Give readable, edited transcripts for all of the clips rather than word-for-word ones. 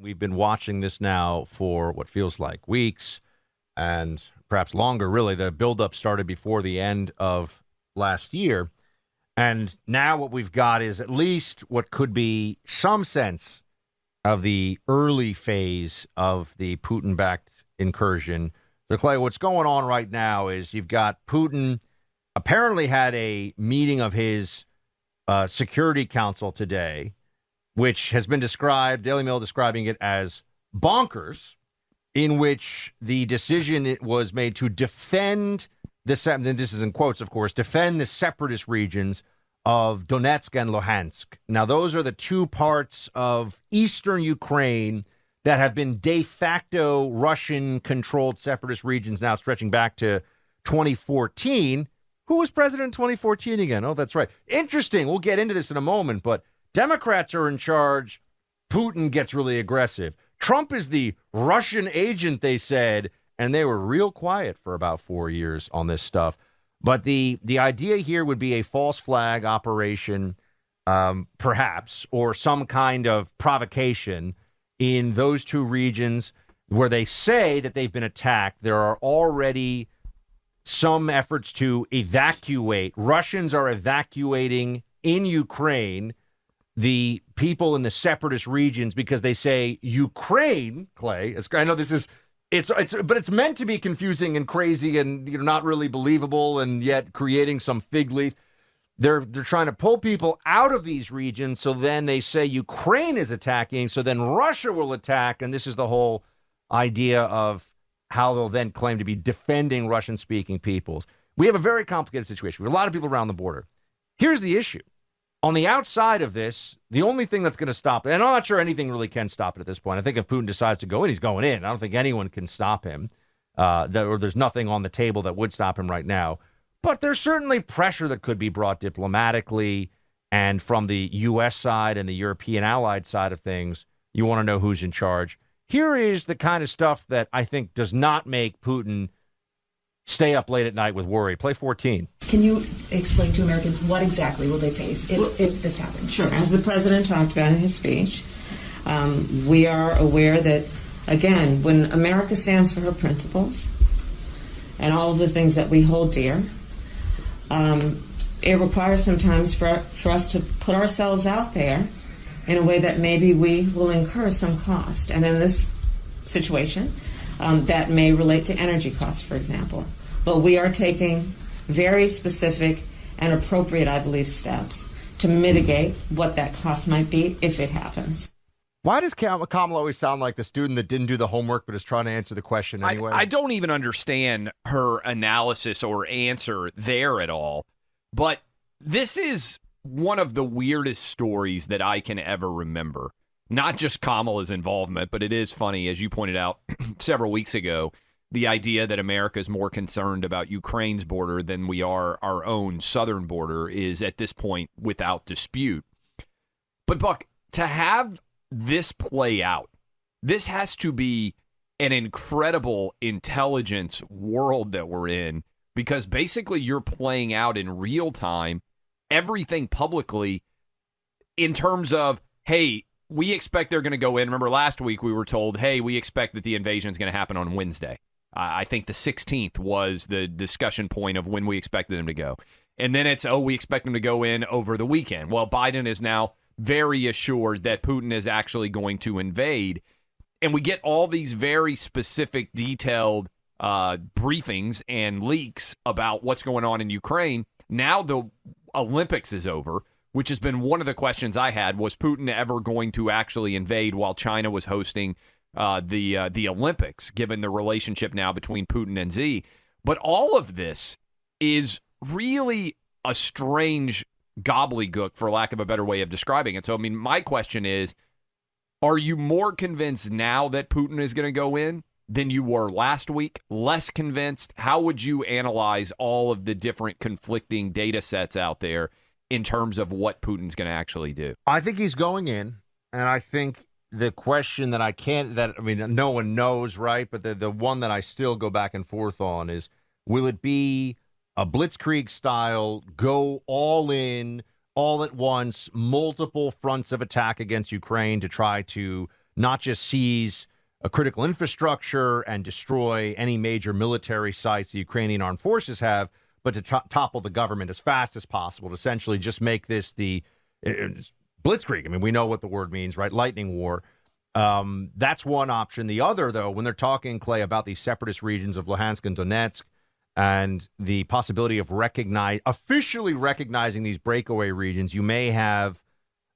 We've been watching this now for what feels like weeks and perhaps longer, really. The buildup started before the end of last year. And now what we've got is at least what could be some sense of the early phase of the Putin-backed incursion. So, Clay, what's going on right now is you've got Putin apparently had a meeting of his Security Council today, which has been described, Daily Mail describing it as bonkers, in which the decision it was made to defend this is in quotes, of course, defend the separatist regions of Donetsk and Luhansk. Now, those are the two parts of eastern Ukraine that have been de facto Russian-controlled separatist regions now stretching back to 2014. Who was president in 2014 again? Oh, that's right. Interesting. We'll get into this in a moment, but Democrats are in charge. Putin gets really aggressive. Trump is the Russian agent, they said, and they were real quiet for about 4 years on this stuff. But the idea here would be a false flag operation, perhaps, or some kind of provocation in those two regions where they say that they've been attacked. There are already some efforts to evacuate. Russians are evacuating in Ukraine the people in the separatist regions because they say Ukraine, Clay. I know this is but it's meant to be confusing and crazy and not really believable, and yet creating some fig leaf. They're trying to pull people out of these regions, so then they say Ukraine is attacking, so then Russia will attack, and this is the whole idea of how they'll then claim to be defending Russian-speaking peoples. We have a very complicated situation. We have a lot of people around the border. Here's the issue. On the outside of this, the only thing that's going to stop it, and I'm not sure anything really can stop it at this point. I think if Putin decides to go in, he's going in. I don't think anyone can stop him, or there's nothing on the table that would stop him right now. But there's certainly pressure that could be brought diplomatically, and from the U.S. side and the European allied side of things, you want to know who's in charge. Here is the kind of stuff that I think does not make Putin stay up late at night with worry. Play 14. Can you explain to Americans what exactly will they face if this happens? Sure. As the president talked about in his speech, we are aware that, again, when America stands for her principles and all of the things that we hold dear, it requires sometimes for us to put ourselves out there in a way that maybe we will incur some cost. And in this situation, that may relate to energy costs, for example. But we are taking very specific and appropriate, I believe, steps to mitigate what that cost might be if it happens. Why does Kamala always sound like the student that didn't do the homework but is trying to answer the question anyway? I don't even understand her analysis or answer there at all. But this is one of the weirdest stories that I can ever remember. Not just Kamala's involvement, but it is funny, as you pointed out several weeks ago, the idea that America is more concerned about Ukraine's border than we are our own southern border is at this point without dispute. But Buck, to have this play out, this has to be an incredible intelligence world that we're in, because basically you're playing out in real time everything publicly in terms of, hey, we expect they're going to go in. Remember last week we were told, hey, we expect that the invasion is going to happen on Wednesday. I think the 16th was the discussion point of when we expected them to go. And then it's, we expect them to go in over the weekend. Well, Biden is now very assured that Putin is actually going to invade. And we get all these very specific, detailed briefings and leaks about what's going on in Ukraine. Now the Olympics is over, which has been one of the questions I had. Was Putin ever going to actually invade while China was hosting the Olympics, given the relationship now between Putin and Xi? But all of this is really a strange gobbledygook, for lack of a better way of describing it. So, I mean, my question is, are you more convinced now that Putin is going to go in than you were last week? Less convinced? How would you analyze all of the different conflicting data sets out there in terms of what Putin's going to actually do? I think he's going in, and I think the question that no one knows, right? But the one that I still go back and forth on is, will it be a blitzkrieg style, go all in, all at once, multiple fronts of attack against Ukraine to try to not just seize a critical infrastructure and destroy any major military sites the Ukrainian armed forces have, but to topple the government as fast as possible, to essentially just make this the blitzkrieg. I mean, we know what the word means, right? Lightning war. That's one option. The other, though, when they're talking, Clay, about these separatist regions of Luhansk and Donetsk and the possibility of officially recognizing these breakaway regions, you may have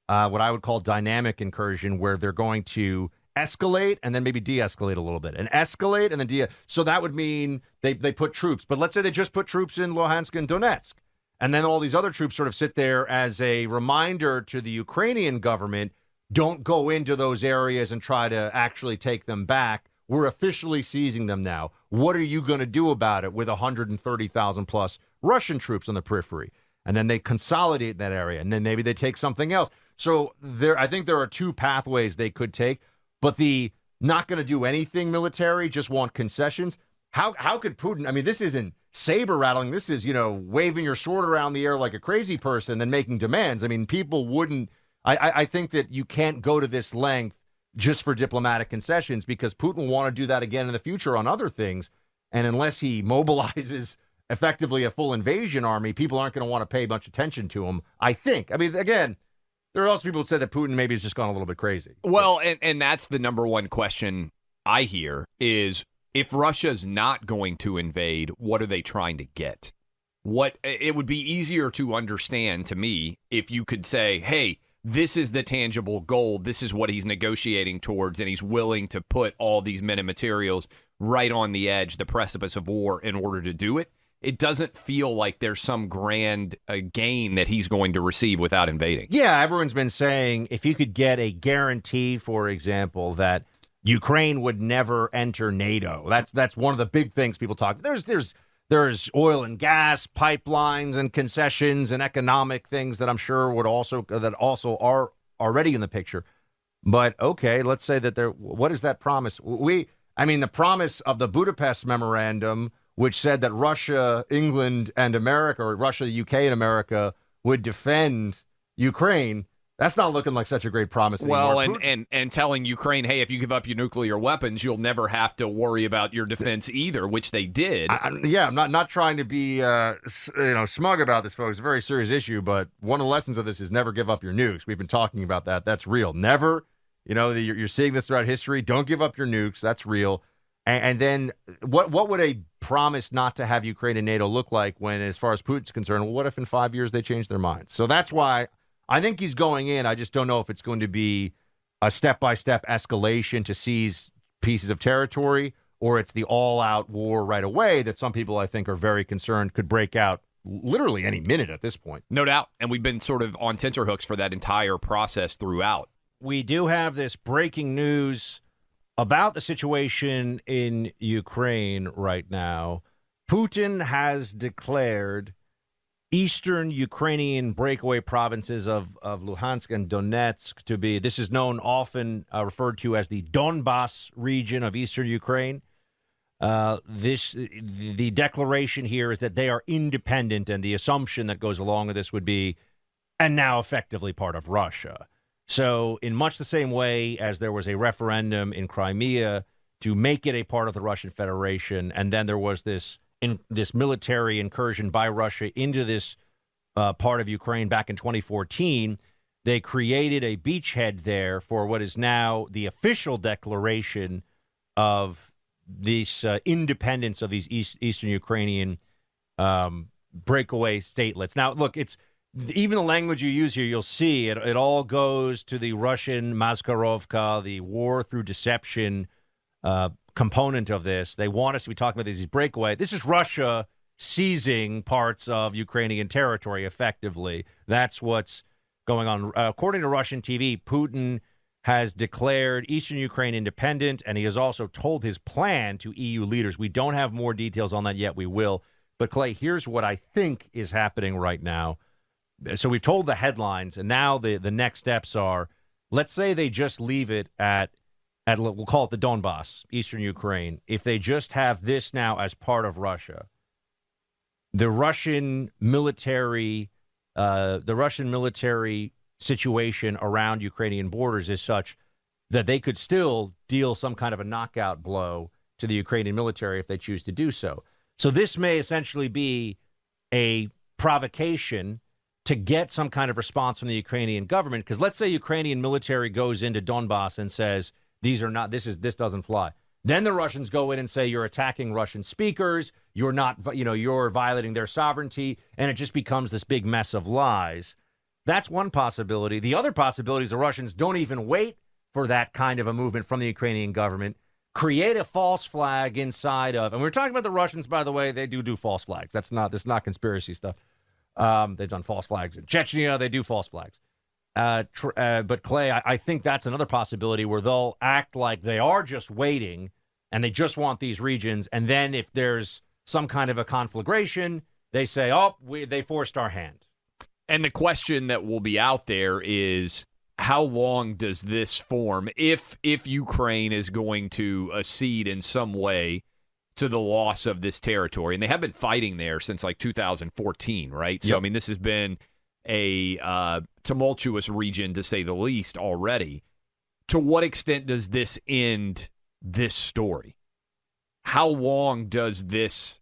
what I would call dynamic incursion, where they're going to escalate and then maybe de-escalate a little bit, and escalate and then so that would mean they put troops. But let's say they just put troops in Luhansk and Donetsk, and then all these other troops sort of sit there as a reminder to the Ukrainian government, don't go into those areas and try to actually take them back. We're officially seizing them now. What are you going to do about it with 130,000 plus Russian troops on the periphery? And then they consolidate that area, and then maybe they take something else. So I think there are two pathways they could take. But the not going to do anything military, just want concessions. How could Putin? I mean, this isn't saber rattling. This is, waving your sword around the air like a crazy person and making demands. I mean, people wouldn't. I think that you can't go to this length just for diplomatic concessions, because Putin will want to do that again in the future on other things. And unless he mobilizes effectively a full invasion army, people aren't going to want to pay much attention to him, I think. I mean, again, there are also people who say that Putin maybe has just gone a little bit crazy. Well, and that's the number one question I hear is, if Russia's not going to invade, what are they trying to get? It would be easier to understand to me if you could say, hey, this is the tangible goal. This is what he's negotiating towards, and he's willing to put all these men and materials right on the edge, the precipice of war, in order to do it. It doesn't feel like there's some grand gain that he's going to receive without invading. Yeah, everyone's been saying if you could get a guarantee, for example, that Ukraine would never enter NATO. That's one of the big things people talk. There's oil and gas pipelines and concessions and economic things that I'm sure would also are already in the picture. But okay, let's say that what is that promise? The promise of the Budapest Memorandum, which said that Russia, England, and America, or Russia, the UK, and America would defend Ukraine. That's not looking like such a great promise anymore. Well, and telling Ukraine, hey, if you give up your nuclear weapons, you'll never have to worry about your defense either, which they did. I'm not trying to be smug about this, folks. It's a very serious issue, but one of the lessons of this is never give up your nukes. We've been talking about that. That's real. Never. You're seeing this throughout history. Don't give up your nukes. That's real. And then what would a promise not to have Ukraine in NATO look like when, as far as Putin's concerned, well, what if in 5 years they change their minds? So that's why I think he's going in. I just don't know if it's going to be a step-by-step escalation to seize pieces of territory, or it's the all-out war right away that some people, I think, are very concerned could break out literally any minute at this point. No doubt. And we've been sort of on tenterhooks for that entire process throughout. We do have this breaking news about the situation in Ukraine right now. Putin has declared eastern Ukrainian breakaway provinces of Luhansk and Donetsk to be, this is known often referred to as the Donbas region of eastern Ukraine. The declaration here is that they are independent, and the assumption that goes along with this would be, and now effectively part of Russia. So in much the same way as there was a referendum in Crimea to make it a part of the Russian Federation, and then there was this military incursion by Russia into this part of Ukraine back in 2014, they created a beachhead there for what is now the official declaration of this independence of these eastern Ukrainian breakaway statelets. Now, look, it's even the language you use here, you'll see it all goes to the Russian Maskarovka, the war through deception component of this. They want us to be talking about these breakaway. This is Russia seizing parts of Ukrainian territory effectively. That's what's going on. According to Russian TV, Putin has declared eastern Ukraine independent, and he has also told his plan to EU leaders. We don't have more details on that yet. We will. But, Clay, here's what I think is happening right now. So we've told the headlines, and now the next steps are, let's say they just leave it at we'll call it the Donbas, eastern Ukraine. If they just have this now as part of Russia, the Russian military situation around Ukrainian borders is such that they could still deal some kind of a knockout blow to the Ukrainian military if they choose to do so. So this may essentially be a provocation to get some kind of response from the Ukrainian government. Because let's say Ukrainian military goes into Donbass and says, this doesn't fly. Then the Russians go in and say, you're attacking Russian speakers. You're violating their sovereignty. And it just becomes this big mess of lies. That's one possibility. The other possibility is the Russians don't even wait for that kind of a movement from the Ukrainian government, create a false flag inside of, and we're talking about the Russians, by the way, they do false flags. This is not conspiracy stuff. They've done false flags in Chechnya. They do false flags. But Clay, I think that's another possibility where they'll act like they are just waiting and they just want these regions. And then if there's some kind of a conflagration, they say, they forced our hand. And the question that will be out there is, how long does this form if Ukraine is going to accede in some way to the loss of this territory? And they have been fighting there since like 2014, right? Yep. So, I mean, this has been a tumultuous region, to say the least, already. To what extent does this end this story? How long does this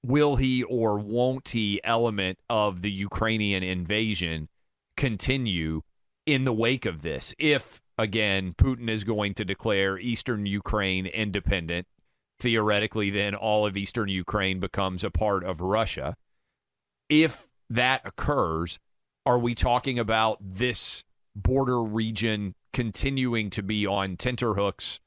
will he or won't he element of the Ukrainian invasion continue in the wake of this? If, again, Putin is going to declare eastern Ukraine independent, theoretically, then all of eastern Ukraine becomes a part of Russia. If that occurs, are we talking about this border region continuing to be on tenterhooks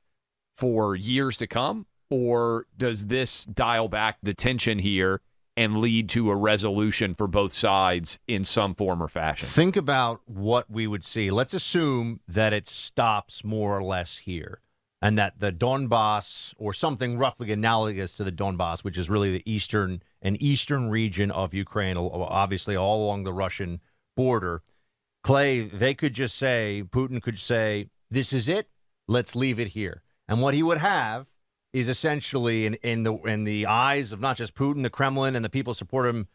for years to come? Or does this dial back the tension here and lead to a resolution for both sides in some form or fashion? Think about what we would see. Let's assume that it stops more or less here and that the Donbass, or something roughly analogous to the Donbass, which is really the eastern region of Ukraine, obviously all along the Russian border. Clay, they could just say, Putin could say, this is it, let's leave it here. And what he would have is essentially in the eyes of not just Putin, the Kremlin, and the people who support him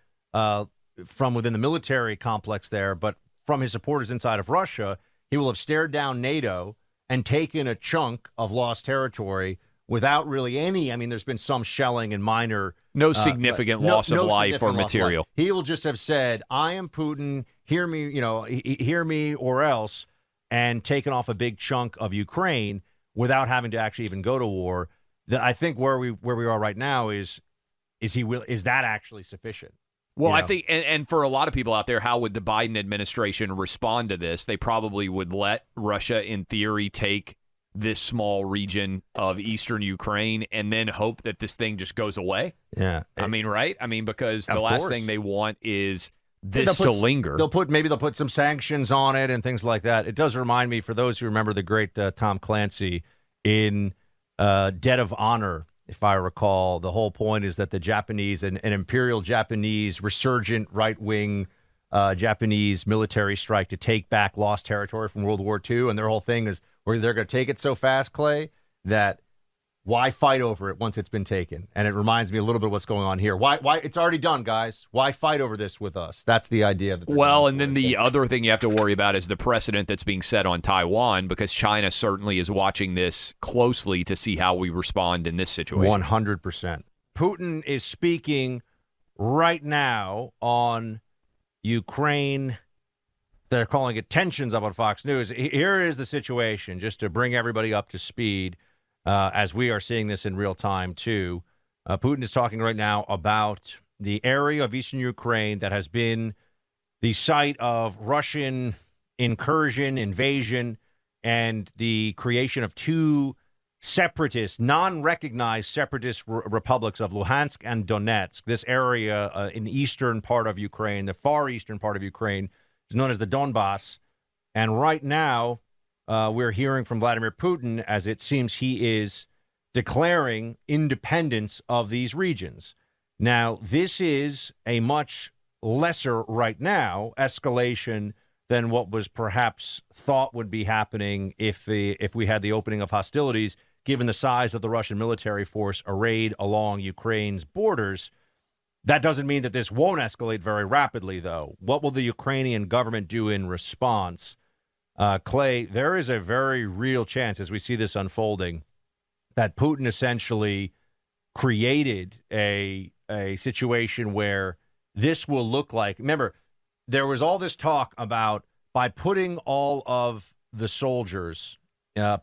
from within the military complex there, but from his supporters inside of Russia, he will have stared down NATO and taken a chunk of lost territory without really any. I mean, there's been some shelling and minor. No significant loss of life or material. He will just have said, I am Putin, hear me or else, and taken off a big chunk of Ukraine without having to actually even go to war. I think where we are right now is that actually sufficient? Well, I think, and for a lot of people out there, how would the Biden administration respond to this? They probably would let Russia, in theory, take this small region of eastern Ukraine and then hope that this thing just goes away. Yeah. I mean, right? I mean, because the last thing they want is this to linger. Maybe they'll put some sanctions on it and things like that. It does remind me, for those who remember the great Tom Clancy in Dead of Honor, if I recall, the whole point is that the Japanese, an imperial Japanese resurgent right-wing Japanese military strike to take back lost territory from World War II, and their whole thing is where they're going to take it so fast, Clay, that why fight over it once it's been taken? And it reminds me a little bit of what's going on here. Why it's already done, guys. Why fight over this with us? That's the idea. Well, and then the other thing you have to worry about is the precedent that's being set on Taiwan, because China certainly is watching this closely to see how we respond in this situation. 100%. Putin is speaking right now on Ukraine. They're calling it tensions up on Fox News. Here is the situation, just to bring everybody up to speed. As we are seeing this in real time, too. Putin is talking right now about the area of eastern Ukraine that has been the site of Russian incursion, invasion, and the creation of two separatist, non-recognized separatist republics of Luhansk and Donetsk. This area in the eastern part of Ukraine, the far eastern part of Ukraine, is known as the Donbass. And right now, we're hearing from Vladimir Putin as it seems he is declaring independence of these regions. Now, this is a much lesser, right now, escalation than what was perhaps thought would be happening if we had the opening of hostilities, given the size of the Russian military force arrayed along Ukraine's borders. That doesn't mean that this won't escalate very rapidly, though. What will the Ukrainian government do in response? Clay, there is a very real chance, as we see this unfolding, that Putin essentially created a situation where this will look like. Remember, there was all this talk about by putting all of the soldiers,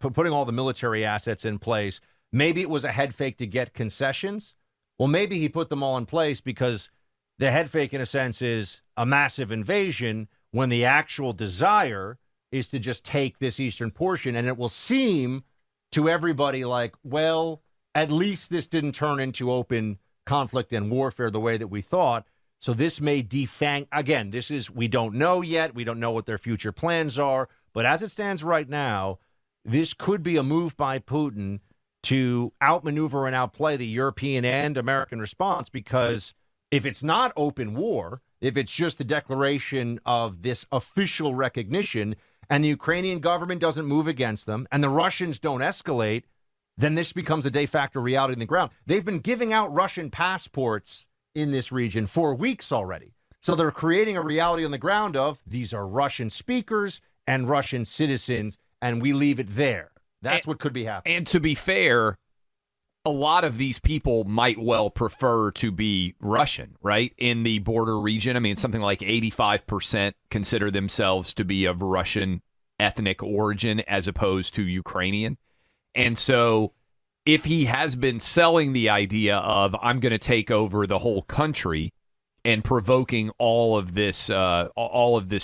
putting all the military assets in place, maybe it was a head fake to get concessions. Well, maybe he put them all in place because the head fake, in a sense, is a massive invasion when the actual desire is to just take this eastern portion. And it will seem to everybody like, well, at least this didn't turn into open conflict and warfare the way that we thought. So this may defang. Again, we don't know yet. We don't know what their future plans are. But as it stands right now, this could be a move by Putin to outmaneuver and outplay the European and American response, because if it's not open war, if it's just the declaration of this official recognition and the Ukrainian government doesn't move against them and the Russians don't escalate, then this becomes a de facto reality on the ground. They've been giving out Russian passports in this region for weeks already. So they're creating a reality on the ground of these are Russian speakers and Russian citizens, and we leave it there. That's what could be happening. And to be fair, a lot of these people might well prefer to be Russian, right? In the border region. I mean, something like 85% consider themselves to be of Russian ethnic origin as opposed to Ukrainian. And so if he has been selling the idea of I'm going to take over the whole country and provoking all of this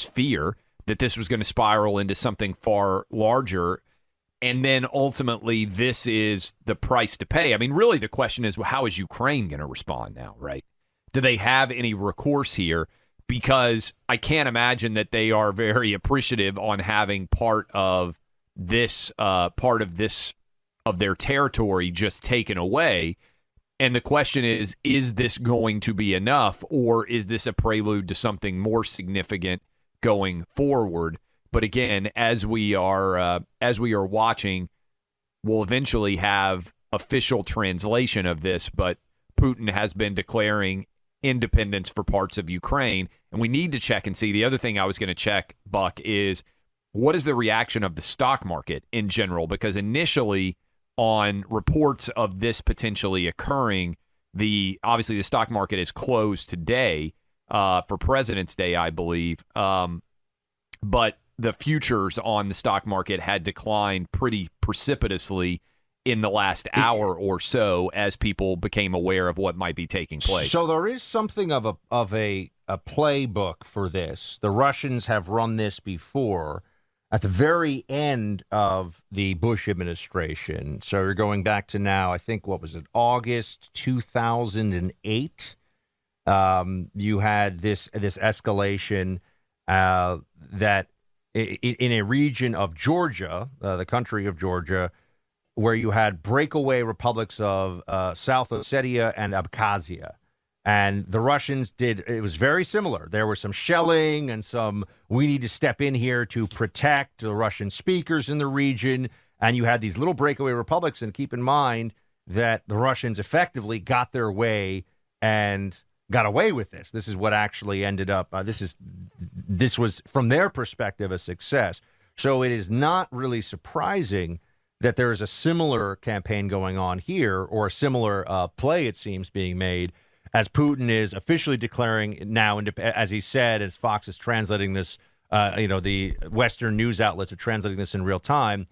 fear that this was going to spiral into something far larger, and then ultimately this is the price to pay. I mean, really the question is, well, how is Ukraine going to respond now, right? Do they have any recourse here? Because I can't imagine that they are very appreciative on having part of their territory just taken away. And the question is this going to be enough, or is this a prelude to something more significant going forward? But again, as we are watching, we'll eventually have official translation of this, but Putin has been declaring independence for parts of Ukraine, and we need to check and see. The other thing I was going to check, Buck, is what is the reaction of the stock market in general? Because initially, on reports of this potentially occurring, obviously the stock market is closed today for President's Day, I believe, but the futures on the stock market had declined pretty precipitously in the last hour or so as people became aware of what might be taking place. So there is something of a playbook for this. The Russians have run this before at the very end of the Bush administration. So you're going back to now, I think, what was it, August 2008? You had this escalation that in a region of Georgia, the country of Georgia, where you had breakaway republics of South Ossetia and Abkhazia. And the Russians it was very similar. There was some shelling and we need to step in here to protect the Russian speakers in the region. And you had these little breakaway republics. And keep in mind that the Russians effectively got their way and got away with this. This is what actually ended up. This was, from their perspective, a success. So it is not really surprising that there is a similar campaign going on here, or a similar play, it seems, being made, as Putin is officially declaring now, as he said, as Fox is translating this, the Western news outlets are translating this in real time.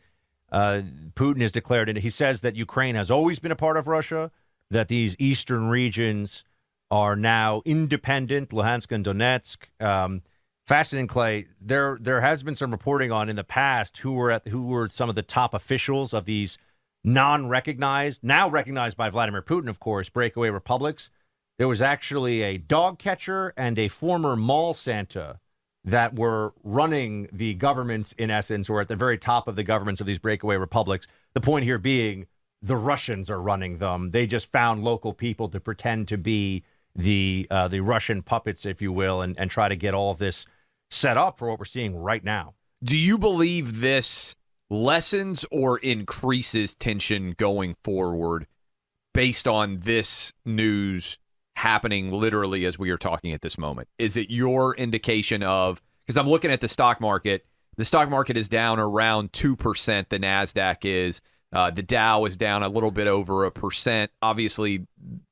Putin has declared, and he says that Ukraine has always been a part of Russia, that these eastern regions are now independent, Luhansk and Donetsk. Fascinating, Clay. There has been some reporting on in the past who were some of the top officials of these non-recognized, now recognized by Vladimir Putin, of course, breakaway republics. There was actually a dog catcher and a former mall Santa that were running the governments, in essence, or at the very top of the governments of these breakaway republics. The point here being the Russians are running them. They just found local people to pretend to be the Russian puppets, if you will, and try to get all of this set up for what we're seeing right now. Do you believe this lessens or increases tension going forward based on this news happening literally as we are talking at this moment? Is it your indication of, because I'm looking at the stock market, The stock market is down around 2%. The NASDAQ is. The Dow is down a little bit over 1%. Obviously,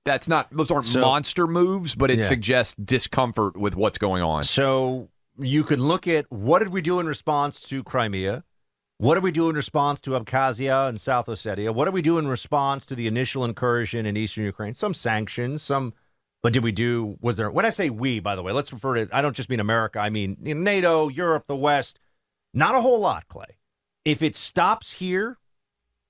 those aren't monster moves, but it suggests discomfort with what's going on. So you can look at what did we do in response to Crimea? What did we do in response to Abkhazia and South Ossetia? What did we do in response to the initial incursion in eastern Ukraine? Some sanctions, but when I say we, by the way, let's refer to, I don't just mean America, I mean NATO, Europe, the West, not a whole lot, Clay. If it stops here,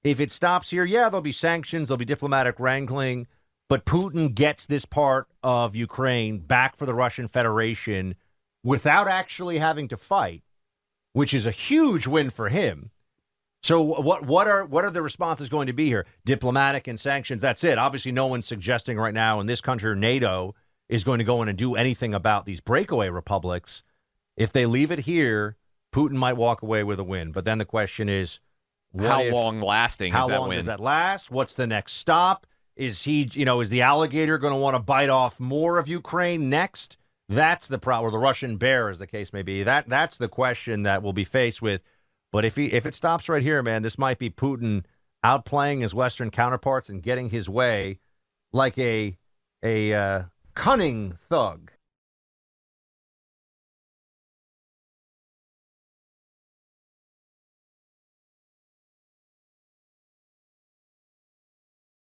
yeah, there'll be sanctions, there'll be diplomatic wrangling, but Putin gets this part of Ukraine back for the Russian Federation without actually having to fight, which is a huge win for him. So what are the responses going to be here? Diplomatic and sanctions, that's it. Obviously, no one's suggesting right now in this country or NATO is going to go in and do anything about these breakaway republics. If they leave it here, Putin might walk away with a win. But then the question is, how long lasting is that win? How long does that last? What's the next stop? Is the alligator going to want to bite off more of Ukraine next? That's the problem, or the Russian bear, as the case may be. That's the question that we'll be faced with. But if it stops right here, man, this might be Putin outplaying his Western counterparts and getting his way like a cunning thug.